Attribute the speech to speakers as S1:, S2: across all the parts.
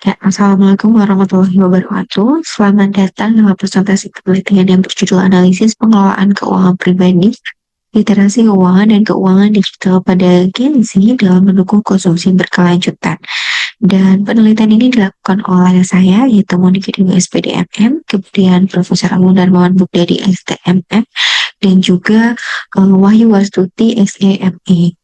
S1: Ya, Assalamualaikum warahmatullahi wabarakatuh. Selamat datang dalam presentasi penelitian yang berjudul Analisis Pengelolaan Keuangan Pribadi, Literasi Keuangan dan Keuangan Digital pada Gen Z dalam mendukung konsumsi berkelanjutan. Dan penelitian ini dilakukan oleh saya, yaitu Monika dari SPDMM, kemudian Profesor Amun Darmawan Bugda di STMM, dan juga Wahyu Wastuti SEME.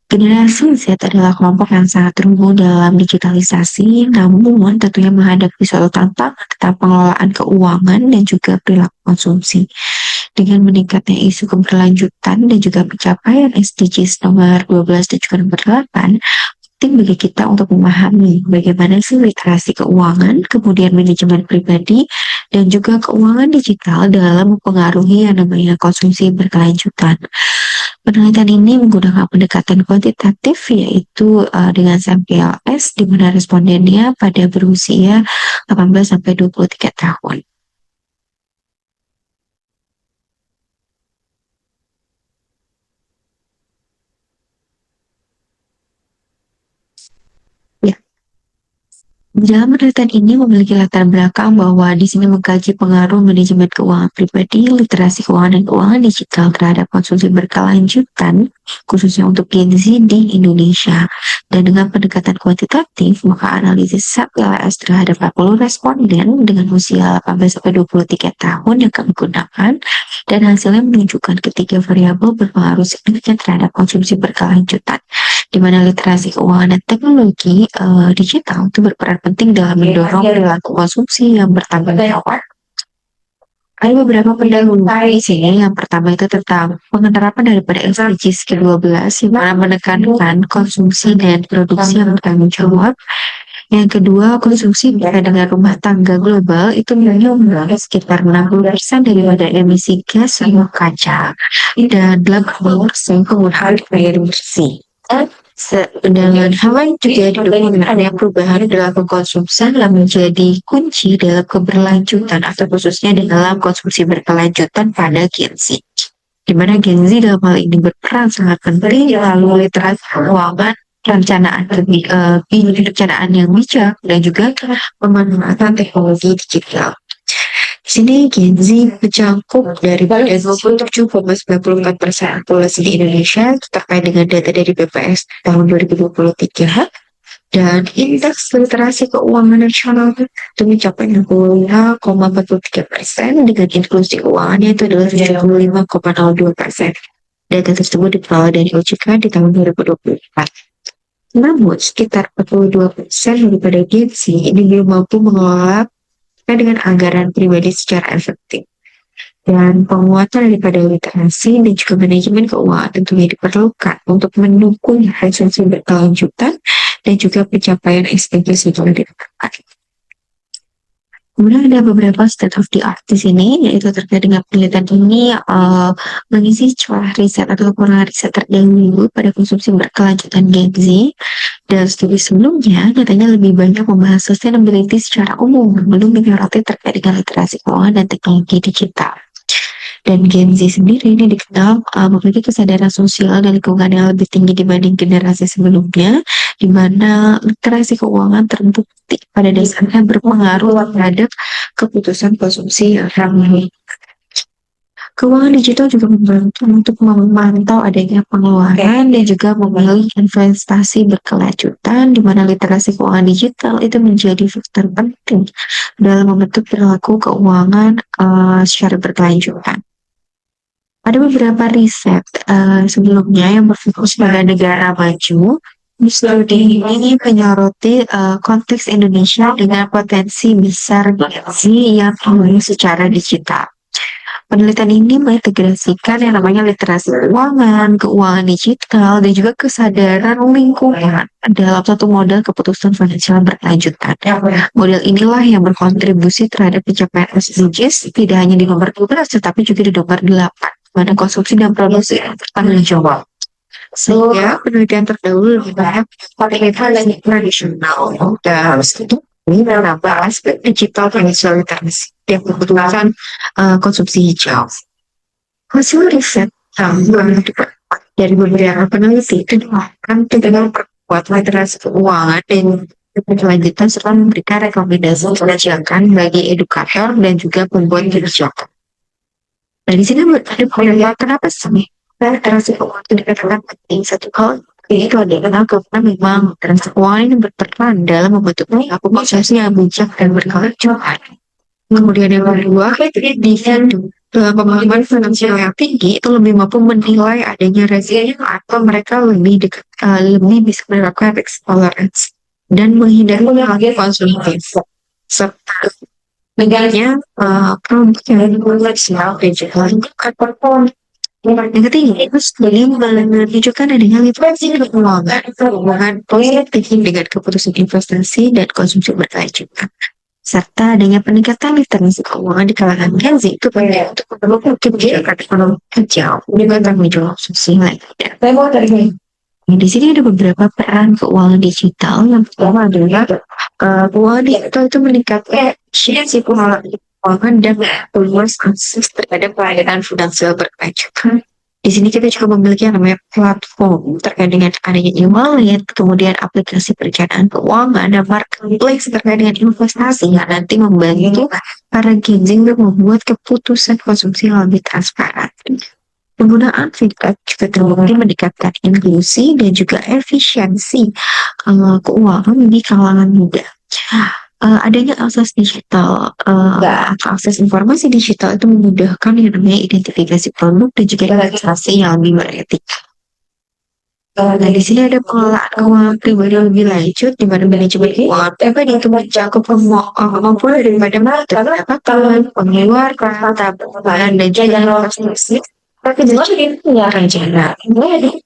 S1: Generasi Z adalah kelompok yang sangat terhubung dalam digitalisasi, namun tentunya menghadapi suatu tantangan tentang pengelolaan keuangan dan juga perilaku konsumsi. Dengan meningkatnya isu keberlanjutan dan juga pencapaian SDGs nomor 12 dan juga nomor 8, penting bagi kita untuk memahami bagaimana sih literasi keuangan, kemudian manajemen pribadi, dan juga keuangan digital dalam mempengaruhi yang namanya konsumsi berkelanjutan. Penelitian ini menggunakan pendekatan kuantitatif, yaitu dengan sampel S, di mana respondennya pada berusia 18 sampai 23 tahun. Ya, dalam penelitian ini memiliki latar belakang bahwa di sini mengkaji pengaruh manajemen keuangan pribadi, literasi keuangan dan keuangan digital terhadap konsumsi berkelanjutan, khususnya untuk Gen Z di Indonesia. Dan dengan pendekatan kuantitatif, maka analisis SAP-LS terhadap 40 responden dengan usia 18 sampai 23 tahun yang kami gunakan, dan hasilnya menunjukkan ketiga variabel berpengaruh signifikan terhadap konsumsi berkelanjutan, di mana literasi keuangan dan teknologi digital itu berperan penting dalam mendorong perilaku konsumsi yang bertanggung jawab. Ada beberapa pendahuluan di sini. Yang pertama itu tentang penerapan daripada SDGs ke-12 yang mana menekankan konsumsi dan produksi yang bertanggung jawab. Yang kedua, konsumsi berkaitan dengan rumah tangga global itu menyumbang sekitar 60% daripada emisi gas rumah kaca dan 80% penggunaan air bersih. Sedangkan hal lain juga didukung dengan adanya perubahan dalam konsumsi yang menjadi kunci dalam keberlanjutan atau khususnya dalam konsumsi berkelanjutan pada Gen Z. Di mana Gen Z dalam hal ini berperan sangat penting, lalu literasi keuangan, perencanaan yang bijak, dan juga pemanfaatan teknologi digital. Di sini Gen Z mencakup dari 27,94% populasi di Indonesia terkait dengan data dari BPS tahun 2023, dan indeks literasi keuangan nasional itu mencapai 65,43% dengan inklusi keuangannya itu adalah 75,02%. Data tersebut diperoleh dari OJK di tahun 2024. Namun, sekitar 42% daripada Gen Z ini belum mampu mengelola dengan anggaran pribadi secara efektif. Dan penguatan daripada literasi dan juga manajemen keuangan tentunya diperlukan untuk mendukung konsumsi berkelanjutan dan juga pencapaian SDG secara dilakukan. Kemudian ada beberapa state of the art di sini, yaitu terkait dengan penelitian ini mengisi celah riset atau laporan riset terdahulu pada konsumsi berkelanjutan Gen Z. Dan studi sebelumnya nyatanya lebih banyak membahas sustainability secara umum, belum menyoroti terkait dengan literasi keuangan dan teknologi digital. Dan Gen Z sendiri ini dikenal memiliki kesadaran sosial dan lingkungan yang lebih tinggi dibanding generasi sebelumnya, di mana literasi keuangan terbukti pada dasarnya berpengaruh terhadap keputusan konsumsi yang ramai. Keuangan digital juga membantu untuk memantau adanya pengeluaran dan juga memilih investasi berkelanjutan, di mana literasi keuangan digital itu menjadi faktor penting dalam membentuk perilaku keuangan secara berkelanjutan. Ada beberapa riset sebelumnya yang berfokus pada negara maju. Studi ini menyoroti konteks Indonesia dengan potensi besar Gen Z yang tumbuh secara digital. Penelitian ini mengintegrasikan yang namanya literasi keuangan, keuangan digital, dan juga kesadaran lingkungan dalam satu model keputusan finansial berkelanjutan. Model inilah yang berkontribusi terhadap pencapaian SDGs tidak hanya di nomor 12, tetapi juga di nomor 8, mana konsumsi dan produksi bertanggung jawab. Sehingga penelitian terdahulu lebih banyak penelitian tradisional dan ini menambah aspek digital financial literacy yang kebutuhan konsumsi hijau. Hasil riset dari beberapa peneliti itu dilakukan dengan memperkuat literasi keuangan dan berkelanjutan serta memberikan rekomendasi kebijakan bagi edukator dan juga pembuat kebijakan. Nah, di sini ada beberapa kenapa sih literasi keuangan itu dikatakan penting. Satu hal itu adalah karena memang literasi keuangan ini berperan dalam membentuk perilaku konsumsi yang bijak dan berkelanjutan. Kemudian yang kedua, individu dalam pemahaman finansial yang tinggi itu lebih mampu menilai adanya resiko atau mereka lebih bisa melakukan risk tolerance dan menghindari perilaku konsumtif serta neganya produk yang komersial dan juga lingkungan perform. Yang ketiga, itu sebagai menunjukkan adanya literasi keuangan positif dengan keputusan investasi dan konsumsi berkelanjutan serta adanya peningkatan literasi keuangan di kalangan Gen Z itu penting untuk mendukung kebijakan ekonomi hijau juga tanggung jawab sosial. Di sini ada beberapa peran keuangan digital. Yang pertama adalah keuangan digital itu meningkatkan efisiensi keuangan dan luas akses terhadap pelayanan finansial berkelanjutan. Di sini kita juga memiliki yang namanya platform terkait dengan adanya e-wallet, kemudian aplikasi perencanaan keuangan, dan marketplace terkait dengan investasi yang nanti membantu para Gen Z untuk membuat keputusan konsumsi yang lebih transparan. Penggunaan fintech juga terbukti meningkatkan inklusi dan juga efisiensi keuangan di kalangan muda. Adanya akses digital atau akses informasi digital itu memudahkan yang namanya identifikasi produk dan juga investasi yang lebih beretika. Nah, di sini ada pengelolaan keuangan pribadi lebih lanjut di mana manajemen keuangan pribadi itu mencakup kemampuan daripada pendapatan, pengeluaran, tabungan, dan juga investasi. Tapi juga punya rencana.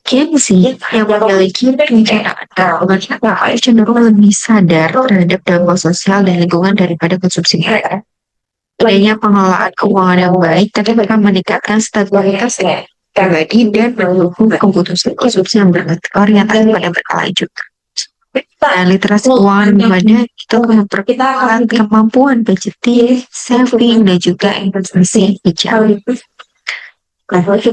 S1: Gen Z yang memiliki perencanaan keuangan cenderung lebih sadar terhadap dampak sosial dan lingkungan daripada konsumsi mereka. Adanya pengelolaan keuangan yang baik tapi mereka meningkatkan stabilitas pribadi dan mendukung keputusan konsumsi yang berorientasi pada berkelanjutan. Nah, literasi keuangan pada itu memperkuat kemampuan budgeting, saving, dan juga investasi bijak.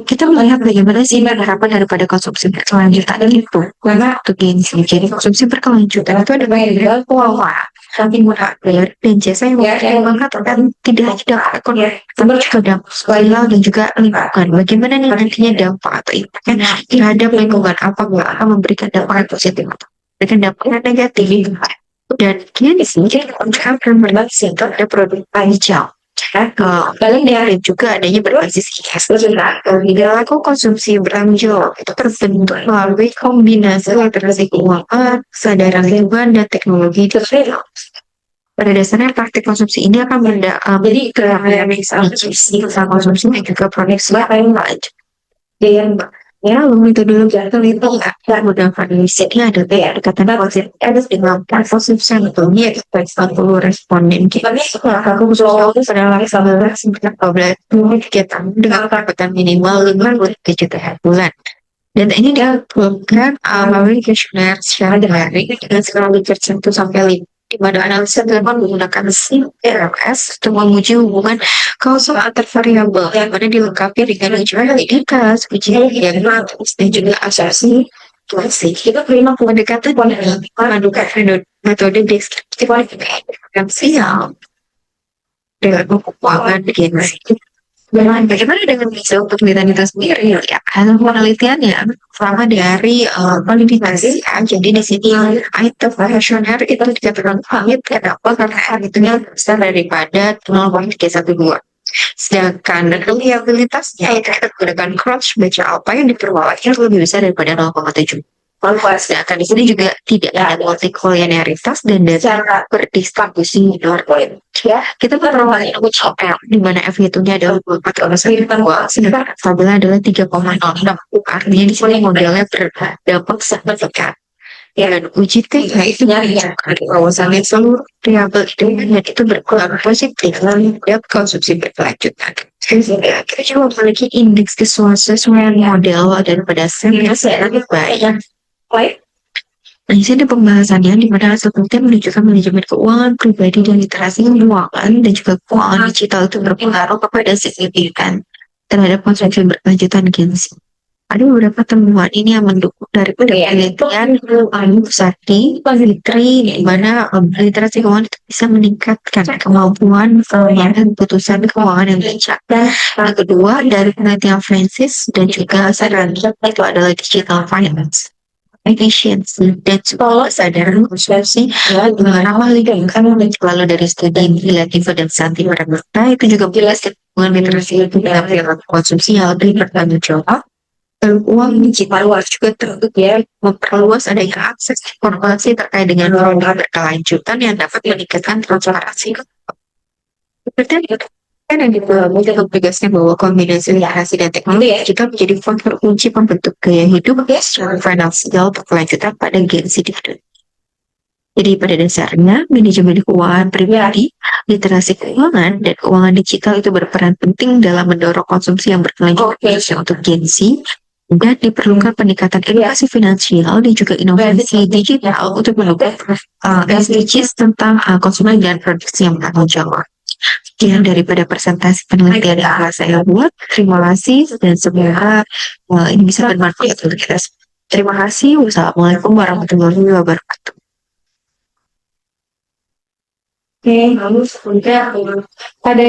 S1: Kita melihat bagaimana sih harapan daripada konsumsi berkelanjutan itu. Karena untuk gengsi, jadi konsumsi berkelanjutan itu ada banyak keuangan, hardware, dan jasa yang mengangkat dan tidak hanya ekonomi, tapi juga dampak sosial dan juga lingkungan. Bagaimana nih nantinya dampak atau impaknya terhadap lingkungan? Apakah akan memberikan dampak yang positif atau memberikan dampak yang negatif? Dan gengsi, jadi akan berbasis ada produk hijau. Paling dari juga adanya berbasis IKS. Perilaku konsumsi berlanjut itu terbentuk melalui kombinasi literasi keuangan, kesadaran lingkungan, dan teknologi digital. Pada dasarnya praktik konsumsi ini akan beri kebiasaan konsumsi dan juga produksi yang lanjut. Ya, metodologi itu menggunakan risetnya ada pendekatan positif dengan positif sebetulnya itu responden kita aku adalah kegiatan dengan pendapatan minimal 5 juta bulan. Dan ini dilakukan melalui kuesioner secara daring dengan skala literatur 1 sampai 5, di mana analisa dilakukan menggunakan SIM RMS untuk menguji hubungan kausal antar variabel yang mana dilengkapi dengan ujian validitas, ujian diagnosis, dan juga asosiasi klasik. Kita terima pendekatan menggunakan metode deskriptif diferensial dengan keuangan gengsi. Bagaimana dengan bisa untuk penelitian itu sendiri? Ya, hasil penelitiannya pertama dari validitas. Jadi di sini item kuesioner itu dikatakan valid kenapa? Karena itunya besar daripada 0,312. Sedangkan reliabilitasnya itu menggunakan cross baca apa yang diperolehnya lebih besar daripada 0,7. Sedangkan di sini juga tidak ada multikolonialitas dan dasar berdistribusi normal. Ya, kita memperoleh UCL di mana F hitungnya adalah 24,1, sedangkan tabelnya adalah 3,06. Artinya di sini modelnya berdampak signifikan. Dan uji TK itu menunjukkan bahwasannya seluruh variabel itu berkurang positif terhadap konsumsi berkelanjutan. Kita coba memiliki indeks kesesuaian model daripada SEM yang lebih baik. Nah, di sini pembahasannya di mana hasil penelitian menunjukkan manajemen keuangan pribadi dan literasi keuangan dan juga keuangan digital itu berpengaruh kepada signifikan terhadap konsumsi berkelanjutan Gen Z. Ada beberapa temuan ini yang mendukung dari penelitian Pusati, Litri, di mana literasi keuangan itu bisa meningkatkan kemampuan pengambilan keputusan keuangan yang bijak. Yang kedua, dari penelitian Francis dan juga Sarah itu adalah digital finance efisiensi dan juga kesadaran konsumsi ramah lingkungan. Lalu dari studi relatif dan santi pada itu juga menjelaskan hubungan literasi dengan perilaku konsumsi yang lebih bertanggung jawab. Uang digital juga memperluas adanya akses informasi terkait dengan produk berkelanjutan yang dapat meningkatkan transparansi. Seperti kan yang tugasnya bahwa kombinasi literasi dan teknologi juga menjadi faktor kunci pembentuk gaya hidup secara finansial berkelanjutan pada Gen Z di Indonesia. Jadi pada dasarnya, manajemen keuangan pribadi, literasi keuangan, dan keuangan digital itu berperan penting dalam mendorong konsumsi yang berkelanjutan untuk Gen Z, dan diperlukan peningkatan edukasi finansial dan juga inovasi digital untuk mendukung SDGs tentang konsumen dan produksi yang bertanggung jawab. Sekian daripada presentasi penelitian yang telah saya buat. Terima kasih dan semoga ini bisa bermanfaat untuk kita semua. Terima kasih. Wassalamualaikum warahmatullahi wabarakatuh. Oke, lalu selanjutnya ada